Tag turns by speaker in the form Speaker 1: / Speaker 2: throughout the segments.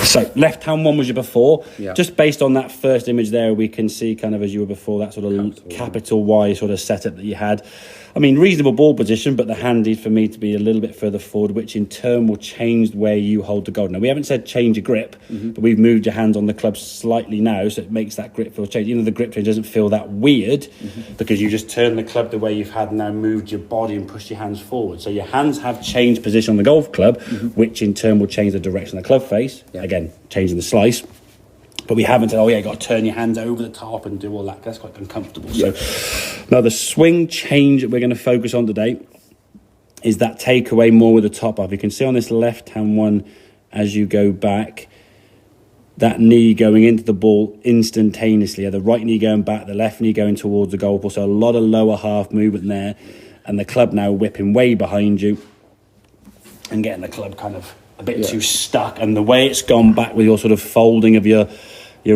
Speaker 1: So left-hand one was your before.
Speaker 2: Yeah.
Speaker 1: Just based on that first image there, we can see kind of as you were before, that sort of capital Y sort of setup that you had. I mean, reasonable ball position, but the hand needs for me to be a little bit further forward, which in turn will change where you hold the gold. Now, we haven't said change your grip, but we've moved your hands on the club slightly now, so it makes that grip feel changed. Even though the grip change doesn't feel that weird, because you just turn the club the way you've had now, moved your body and pushed your hands forward. So your hands have changed position on the golf club, which in turn will change the direction of the club face. Yeah. Again, changing the slice. But we haven't said, oh yeah, you got to turn your hands over the top and do all that. That's quite uncomfortable. Yeah. So now the swing change that we're going to focus on today is that takeaway more with the top off. You can see on this left-hand one, as you go back, that knee going into the ball instantaneously. The right knee going back, the left knee going towards the goal ball. So a lot of lower half movement there. And the club now whipping way behind you and getting the club kind of a bit too stuck. And the way it's gone back with your sort of folding of your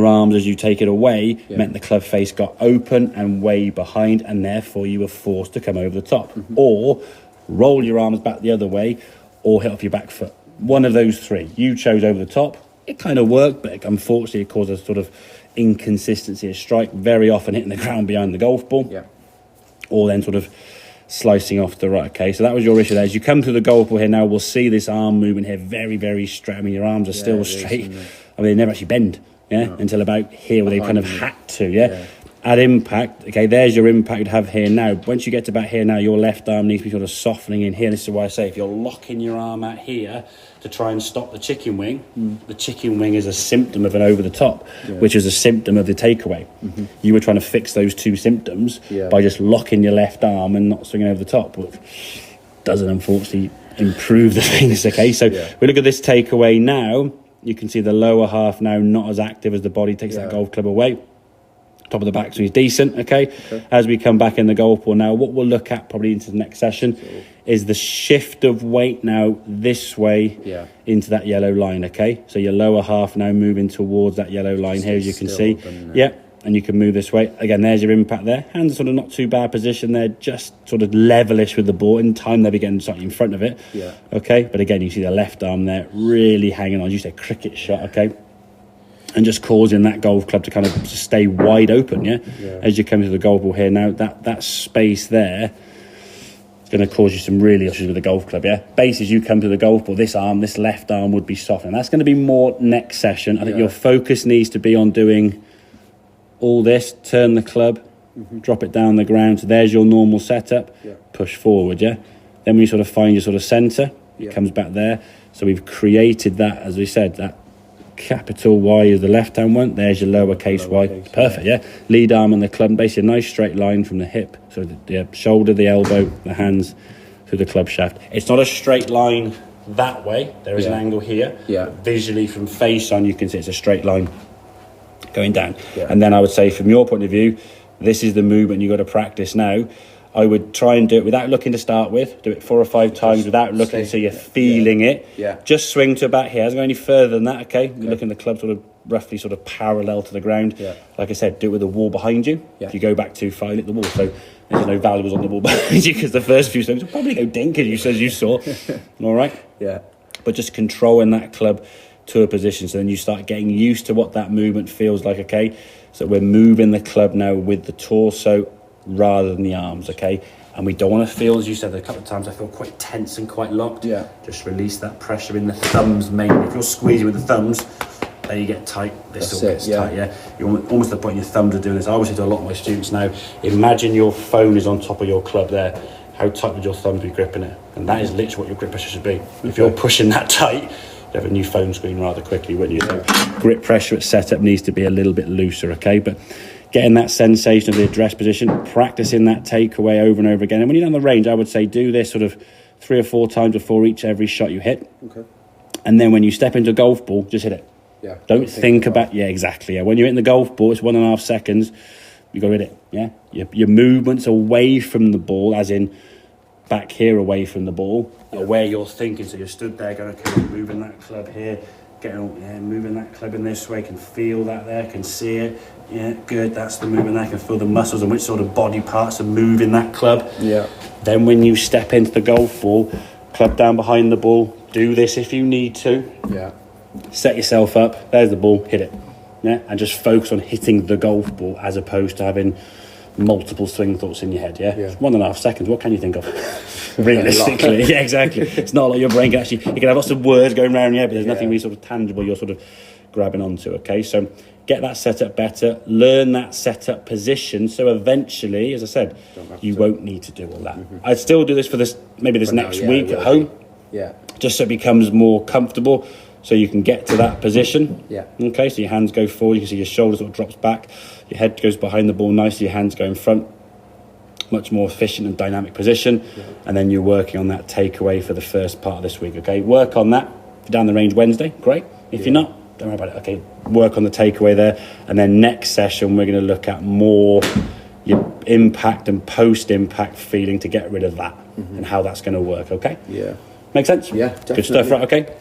Speaker 1: arms as you take it away meant the club face got open and way behind, and therefore you were forced to come over the top or roll your arms back the other way or hit off your back foot. One of those three. You chose over the top. It kind of worked, but unfortunately it caused a sort of inconsistency of strike, very often hitting the ground behind the golf ball or then sort of slicing off the right. Okay, so that was your issue there. As you come through the golf ball here now, we'll see this arm movement here very, very straight. I mean, your arms are still straight. I mean, they never actually bend, until about here where they kind of had to, At impact, okay, there's your impact you'd have here now. Once you get to about here now, your left arm needs to be sort of softening in here. This is why I say if you're locking your arm out here to try and stop the chicken wing, the chicken wing is a symptom of an over the top, which is a symptom of the takeaway. You were trying to fix those two symptoms by just locking your left arm and not swinging over the top, which doesn't unfortunately improve the things, okay? So we look at this takeaway now, you can see the lower half now not as active as the body takes that golf club away. Top of the backswing is decent, okay? As we come back in the golf ball now, what we'll look at probably into the next session is the shift of weight now this way into that yellow line, okay? So your lower half now moving towards that yellow line here, as you can see. And you can move this way. Again, there's your impact there. Hands are sort of not too bad position there, just sort of levelish with the ball. In time, they'll be getting slightly in front of it, okay? But again, you see the left arm there really hanging on. As you say, cricket shot, okay? And just causing that golf club to kind of stay wide open, as you come to the golf ball here now, that space there is going to cause you some really issues with the golf club, Base as you come to the golf ball, this left arm would be soft, and that's going to be more next session. I think your focus needs to be on doing all this, turn the club, drop it down the ground, so there's your normal setup, push forward, Then when you sort of find your sort of centre, it comes back there. So we've created that, as we said, that capital Y is the left-hand one. There's your lowercase y. Perfect, Lead arm on the club, basically a nice straight line from the hip. So the shoulder, the elbow, the hands through the club shaft. It's not a straight line that way. There is an angle here. Visually from face on, you can see it's a straight line going down. And then I would say from your point of view, this is the movement you've got to practice now. I would try and do it without looking to start with. Do it 4 or 5 times without looking, so you're feeling it. Just swing to about here. Doesn't go any further than that, okay? You're looking at the club sort of roughly sort of parallel to the ground. Like I said, do it with the wall behind you. If you go back too far, you hit the wall. So there's no valuables on the wall behind you, because the first few swings will probably go dink, as you saw. All right? But just controlling that club to a position, so then you start getting used to what that movement feels like, okay? So we're moving the club now with the torso rather than the arms, okay? And we don't want to feel, as you said a couple of times, I feel quite tense and quite locked. Just release that pressure in the thumbs mainly. If you're squeezing with the thumbs, then you get tight. This all gets tight, You're almost at the point your thumbs are doing this. I always say to a lot of my students now, imagine your phone is on top of your club there. How tight would your thumbs be gripping it? And that is literally what your grip pressure should be. If you're pushing that tight, you'd have a new phone screen rather quickly, wouldn't you? So grip pressure at setup needs to be a little bit looser, okay? But getting that sensation of the address position, practicing that takeaway over and over again. And when you're on the range, I would say do this sort of 3 or 4 times before every shot you hit. And then when you step into a golf ball, just hit it. Don't think about exactly. When you're hitting the golf ball, it's 1.5 seconds. You got to hit it. Your movements away from the ball, as in back here away from the ball, are where you're thinking. So you're stood there going, okay, moving that club here, moving that club in this way, can feel that there, can see it. Good, that's the movement there, can feel the muscles and which sort of body parts are moving that club. Then when you step into the golf ball, club down behind the ball, do this if you need to. set yourself up, there's the ball, hit it. Yeah, and just focus on hitting the golf ball as opposed to having multiple swing thoughts in your head. Yeah, 1.5 seconds. What can you think of? Realistically, yeah, exactly. It's not like your brain can actually. You can have lots of words going around your head, but there's nothing really sort of tangible you're sort of grabbing onto. Okay, so get that set up better. Learn that setup position. So eventually, as I said, you won't need to do all that. I'd still do this for this next week at home.
Speaker 2: Yeah.
Speaker 1: Just so it becomes more comfortable. So you can get to that position.
Speaker 2: Yeah.
Speaker 1: Okay, so your hands go forward, you can see your shoulders sort of drops back, your head goes behind the ball nicely, your hands go in front. Much more efficient and dynamic position. And then you're working on that takeaway for the first part of this week. Okay, work on that. If you're down the range Wednesday, great. If you're not, don't worry about it. Okay, work on the takeaway there. And then next session, we're going to look at more your impact and post-impact feeling to get rid of that and how that's going to work. Okay?
Speaker 2: Yeah.
Speaker 1: Make sense?
Speaker 2: Yeah, definitely.
Speaker 1: Good stuff, right? Okay.